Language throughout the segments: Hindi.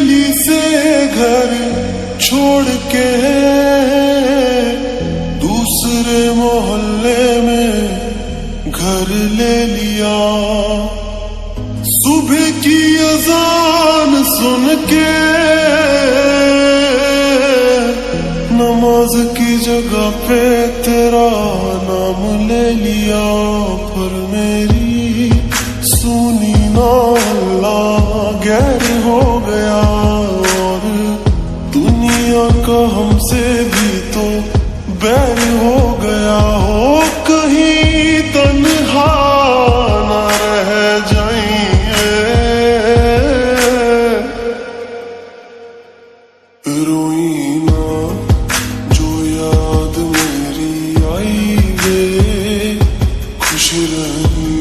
गली से घर छोड़ के दूसरे मोहल्ले में घर ले लिया। सुबह की अजान सुन के नमाज की जगह पे तेरा नाम ले लिया। पर मेरी सुनी ना अल्लाह गैर हो गया, और दुनिया का हमसे भी तो बैर हो गया। हो कहीं तन्हा न रह जाइए, रोई ना जो याद मेरी आई वे, खुश रही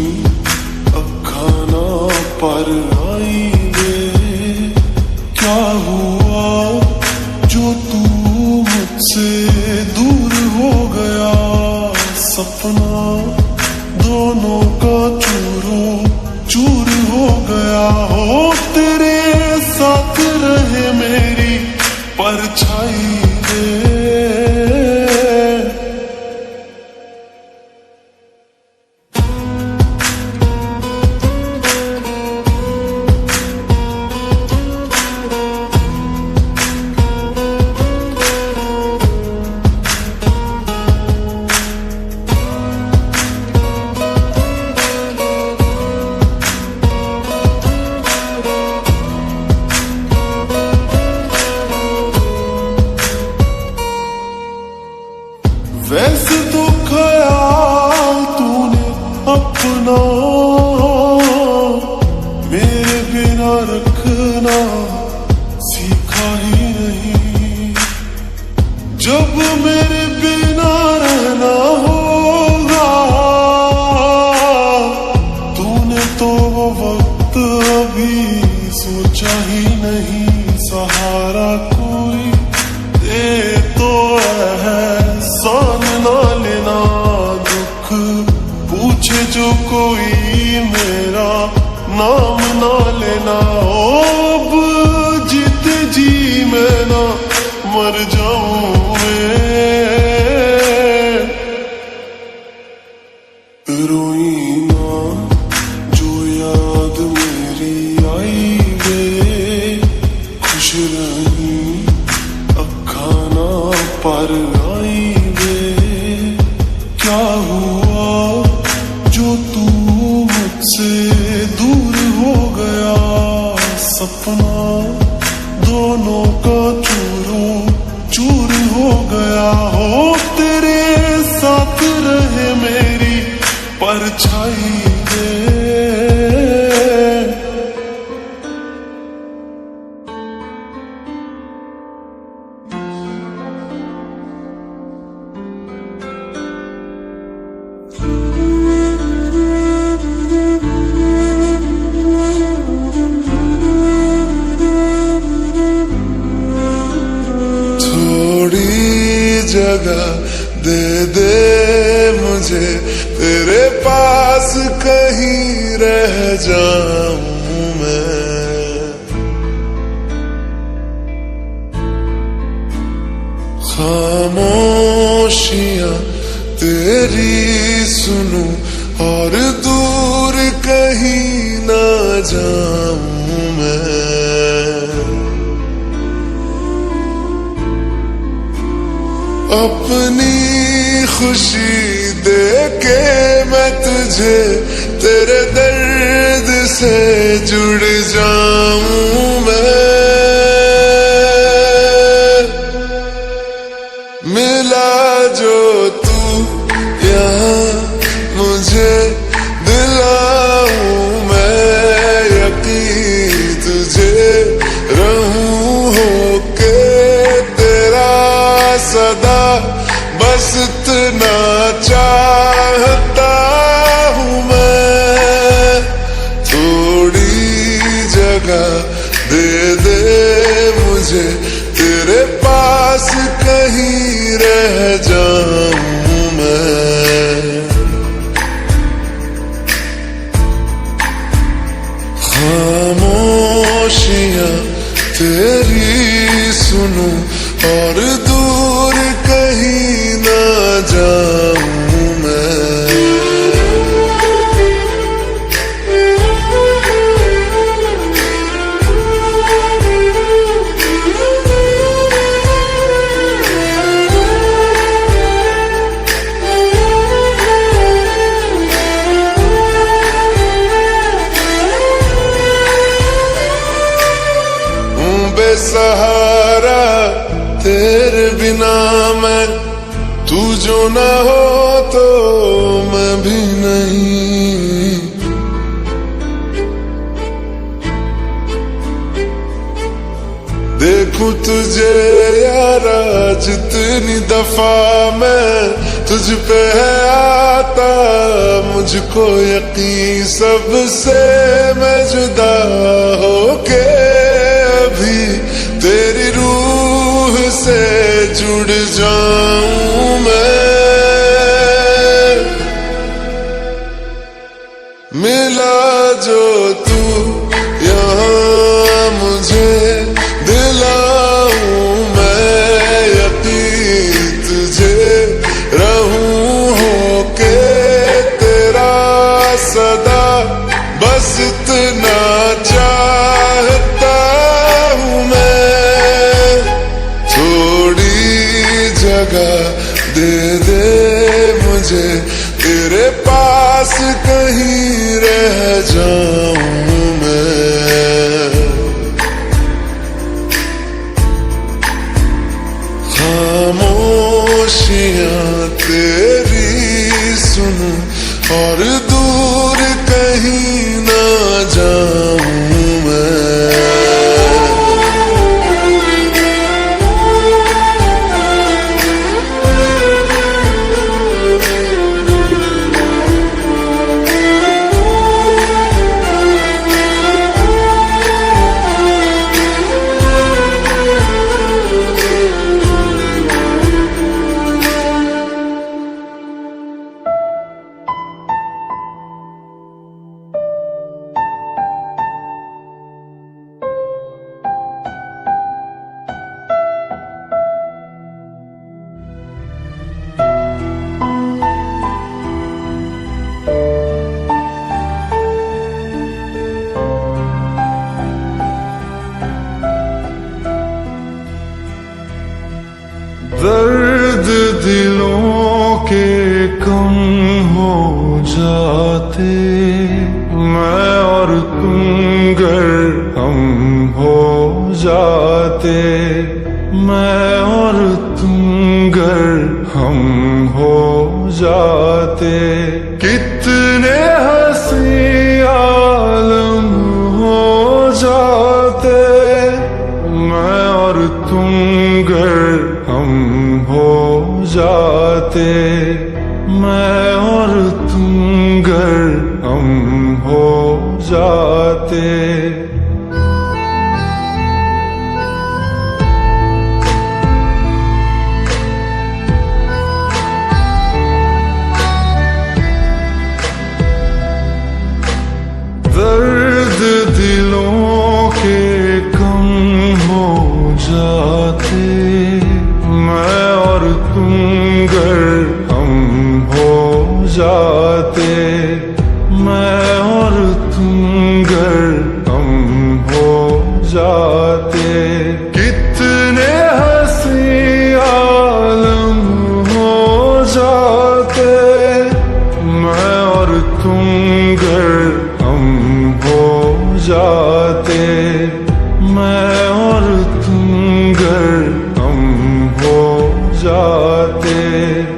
अखा ना पर आई वे। क्या हुआ जो तू मुझसे दूर हो गया, सपना दोनों का चूरो चूर हो गया। हो तेरे साथ रहे मेरी परछाई रे। वैसे तो ख्याल तूने अपना मेरे बिना रखना सीखा ही नहीं। जब मेरे बिना रहना होगा, तूने तो वो वक्त अभी सोचा ही नहीं। सहारा कोई दे तो एहसान ना लेना, दुख पूछे जो कोई मेरा नाम ना लेना। अब जीते जी मैं ना मर जाऊं मैं, रोई ना जो याद मेरी आई वे, खुश रही अखा ना पर आई वे। क्या हुआ जो तू मुझसे दूर हो गया, सपना दोनों का चूरो चूर हो गया। हो तेरे साथ रहे मेरी परछाई रे। जगह दे दे मुझे तेरे पास, कहीं रह जाऊं मैं। खामोशियां तेरी सुनूं और दूर कहीं ना जाऊं मैं। अपनी खुशी दे के मैं तुझे तेरे दर्द से जुड़ जाऊं मैं। मिला जो तू यहाँ मुझे दिलाऊं मैं यकीन तुझे रहूं होके तेरा सदा। बस इतना चाहता हूँ मैं, थोड़ी जगह दे दे मुझे तेरे पास, कहीं रह जाऊं मैं। खामोशियां तेरी सुनूं और दूर कहीं ना जाऊं मैं। बेसहारा तेरे बिना मैं, तू जो ना हो तो मैं भी नहीं। देखूं तुझे यारा जितनी दफा मैं तुझ पे है आता, मुझको यकीन सबसे मैं जुदा होके भी तेरी रूह से जुड़ जाऊं मैं। मिला जो तू यहाँ मुझे दिलाऊं मैं यकीन तुझे रहूं होके तेरा सदा, बस इतना चाहता हूँ मैं। थोड़ी जगह दे दे मुझे, तेरे पास कहीं रह जाऊं मैं। खामोशियां तेरी सुनूं और दूर कहीं ना जाऊं मैं। दर्द दिलों के कम हो जाते, मैं और तुम गर हम हो जाते, मैं और तुम गर हम हो जाते। कितने हंसी आलम हो जाते, मैं और तुम गर हम हो जाते, मैं और तुम गर हम हो जाते। दर्द दिलों के कम हो जाते, मैं और तुम गर हम हो जाते, मैं और तुम गर हम हो जाते। कितने हंसी आलम हो जाते, मैं और तुम गर हम हो जाते, मैं और तुम गर हम हो जाते।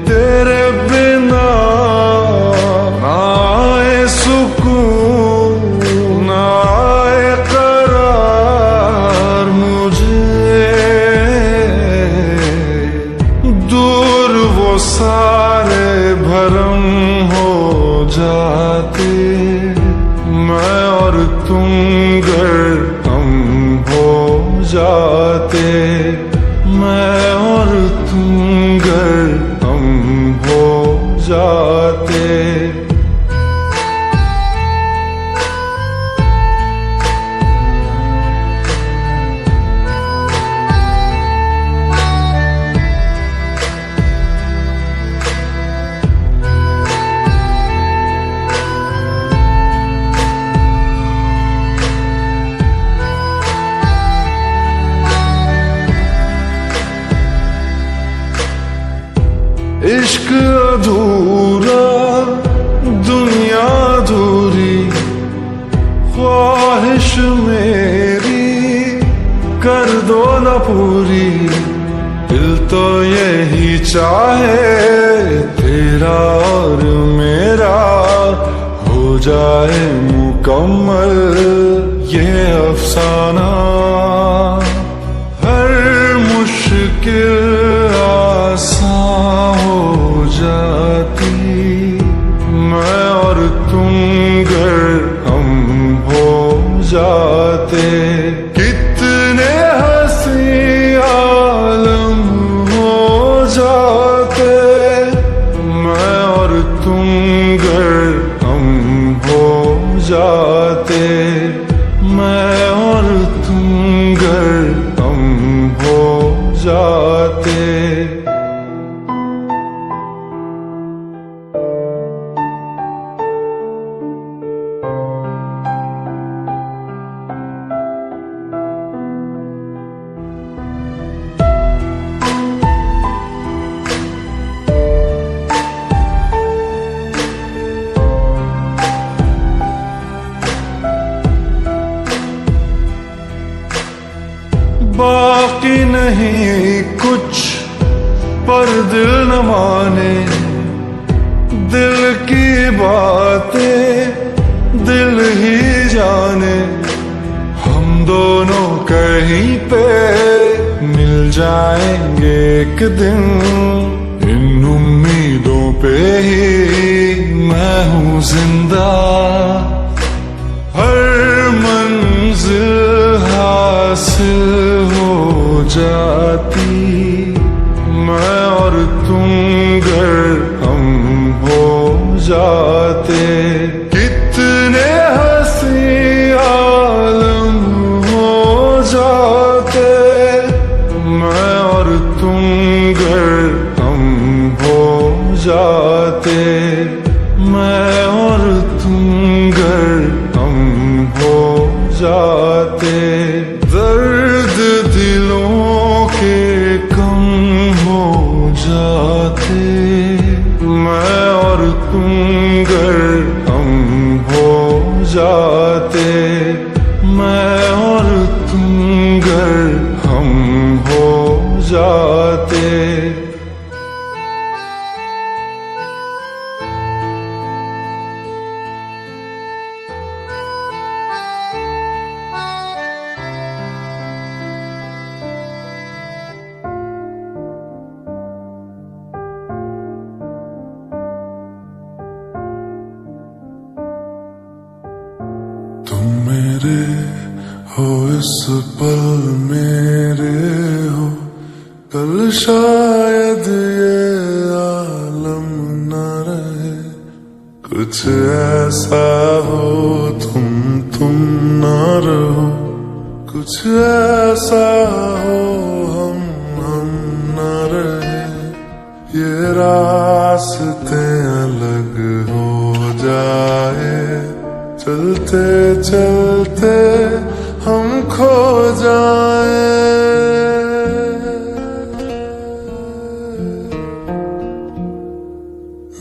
तेरे बिना ना आए सुकून, ना आए करार मुझे, दूर वो सारे भरम हो जाते, मैं और तुम गर हम हो जाते, मैं और तुम गर हम हो जाते। ना पूरी, दिल तो यही चाहे तेरा और मेरा हो जाए मुकम्मल ये अफसाना। हर मुश्किल आसान हो जाती, मैं और तुम गर हम हो जाते। कितने हंसी आलम हो जाते, मैं और तुम गर हम हो जाते। मैं और तुम गर हम हो जाते। बाकी नहीं कुछ पर दिल न माने, दिल की बातें दिल ही जाने। हम दोनों कहीं पे मिल जाएंगे एक दिन, इन उम्मीदों पे ही मैं हूँ जिंदा। हर मंजिल हासिल हो जाती, मैं और तुम गर हम हो जाते। कितने हंसी आलम हो जाते, मैं और तुम गर हम हो जाते। मैं और तुम गर हम हो जाते। दर्द दिलों के कम हो जाते, मैं और तुम गर हम हो जाते। मैं और तुम गर हम हो जाते। तुम मेरे हो इस पल मेरे हो, कल शायद ये आलम न रहे। कुछ ऐसा हो तुम न रहो, कुछ ऐसा हो हम न रहे। ये रास्ते अलग हो जाए, चलते चलते हम खो जाए।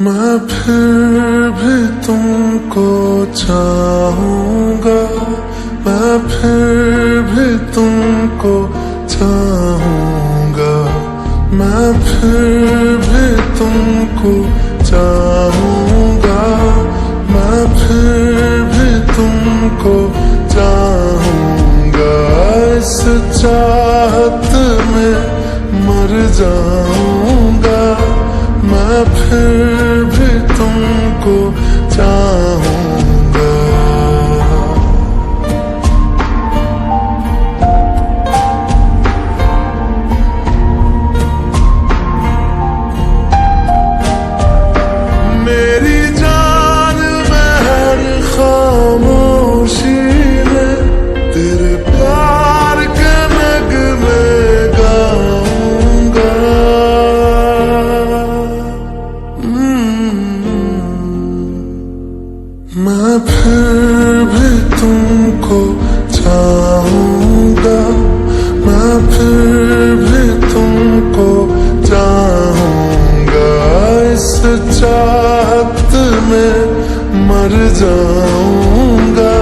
मैं फिर भी तुमको चाहूंगा, मैं फिर भी तुमको चाहूंगा। मैं फिर भी तुमको चाहूंगा, मैं फिर भी तुमको चाहूंगा। इस चाहत में मर जाऊंगा, मैं फिर भी तुमको चाहूंगा। मेरी जान में हर खामोशी में तेरे प्यार के नगमे गाऊंगा। मैं फिर भी तुमको चाहूंगा, मैं फिर भी तुमको चाहूंगा। इस चाहत में मर जाऊंगा,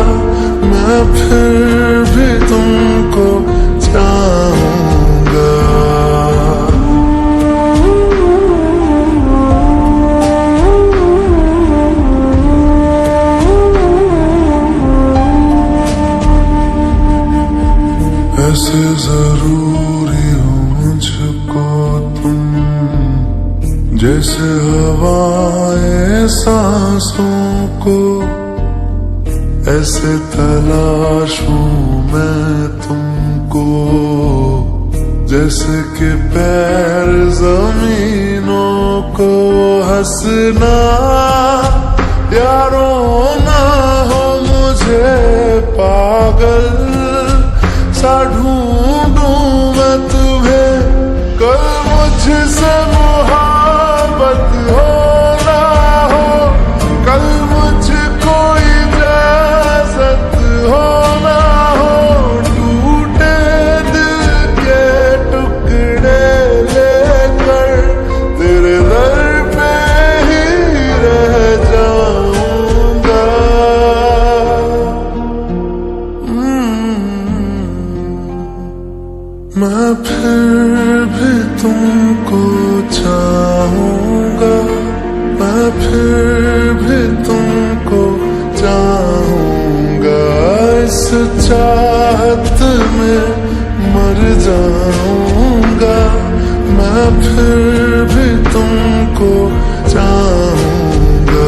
मैं फिर भी तुमको चाहूंगा। जरूरी हो मुझको तुम, जैसे हवाएं सांसों को, ऐसे तलाशूं मैं तुमको, जैसे कि पैर जमीनों को। हंसना यारो ना हो मुझे पागल सा ढूंढूं मैं तुम्हें, कल मुझसे मोहब्बत हो ना हो, कल मुझको इजाजत हो ना हो, टूटे दिल के टुकड़े लेकर तेरे दर पे ही रह जाऊंगा। मैं फिर भी तुमको चाहूंगा, मैं फिर भी तुमको चाहूंगा, इस चाहत में मर जाऊंगा। मैं फिर भी तुमको चाहूंगा।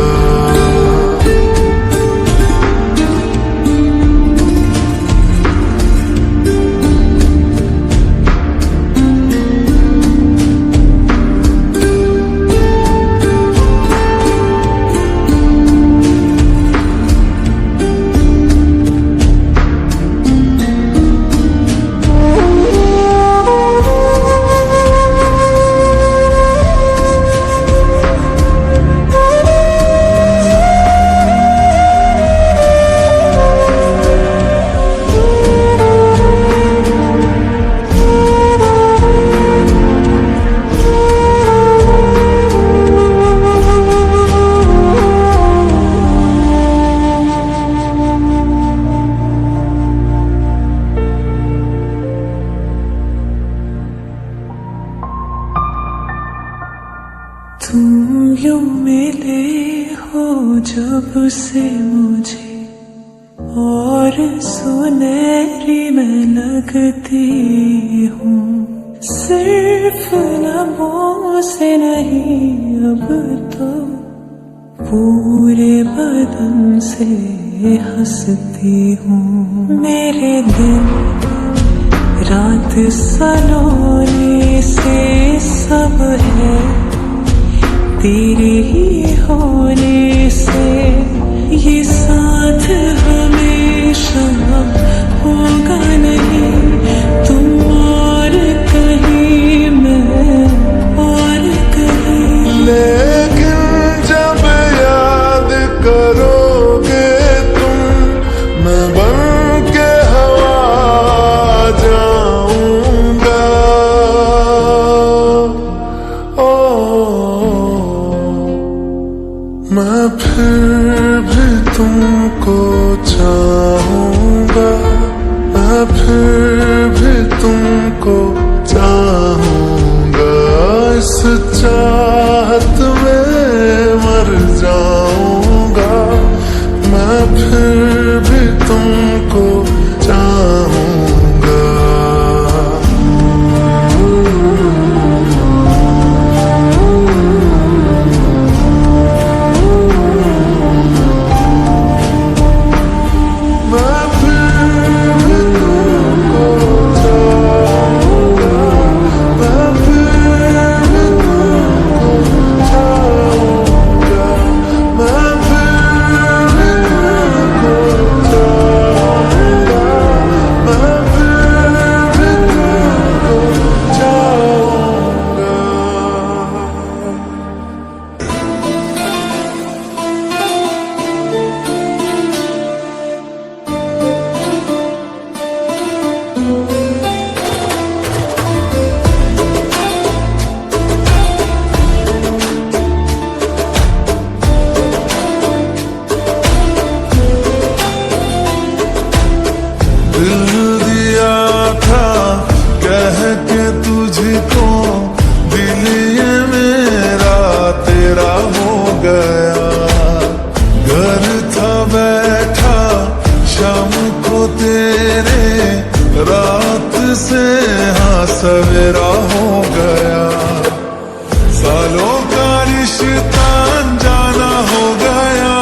तुम यूं मिले हो जब से मुझे, और सुनहरी मैं लगती हूँ। सिर्फ लबों से नहीं अब तो पूरे बदन से हंसती हूँ। मेरे दिन रात सलोने से सब है तेरे ही होने से, ये साथ हमेशा होगा नहीं, तुम और कहीं मैं और कहीं। लेकिन जब याद करोगे तुम, मैं बन के हवा जाऊंगा। मैं फिर भी तुमको चाहूंगा, मैं फिर भी तुमको चाहूंगा, इस चाहत में मर जाऊंगा। मैं फिर भी तुमको चाहूंगा। रात से हाँ सवेरा हो गया, सालों का रिश्ता अनजाना हो गया,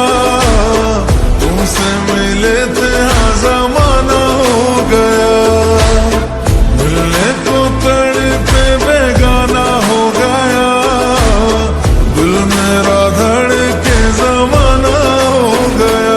तुमसे मिले थे हाँ जमाना हो गया, मिलने को तड़पे बेगाना हो गया, दिल मेरा धड़के जमाना हो गया।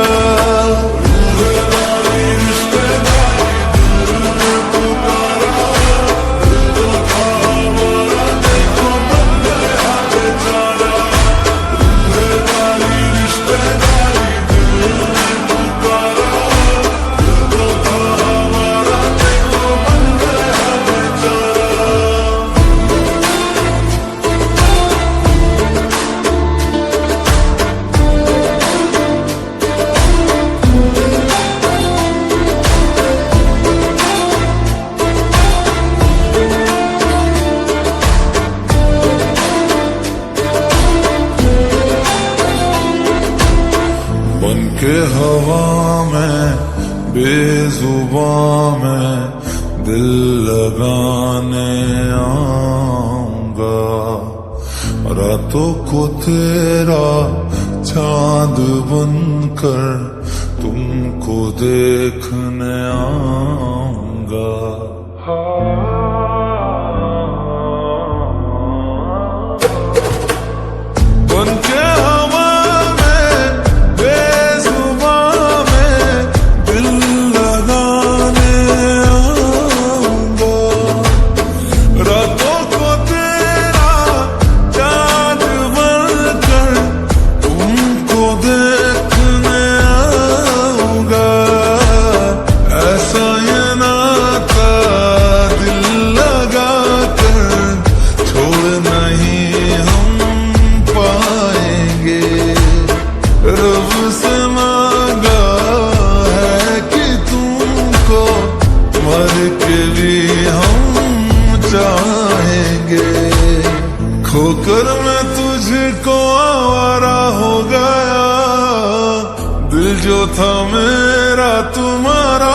बन के हवा में बेजुबां में दिल लगाने आऊंगा, रातों को तेरा चांद बनकर तुमको देखने आऊंगा। बन के खोकर मैं तुझको आवारा हो गया, दिल जो था मेरा तुम्हारा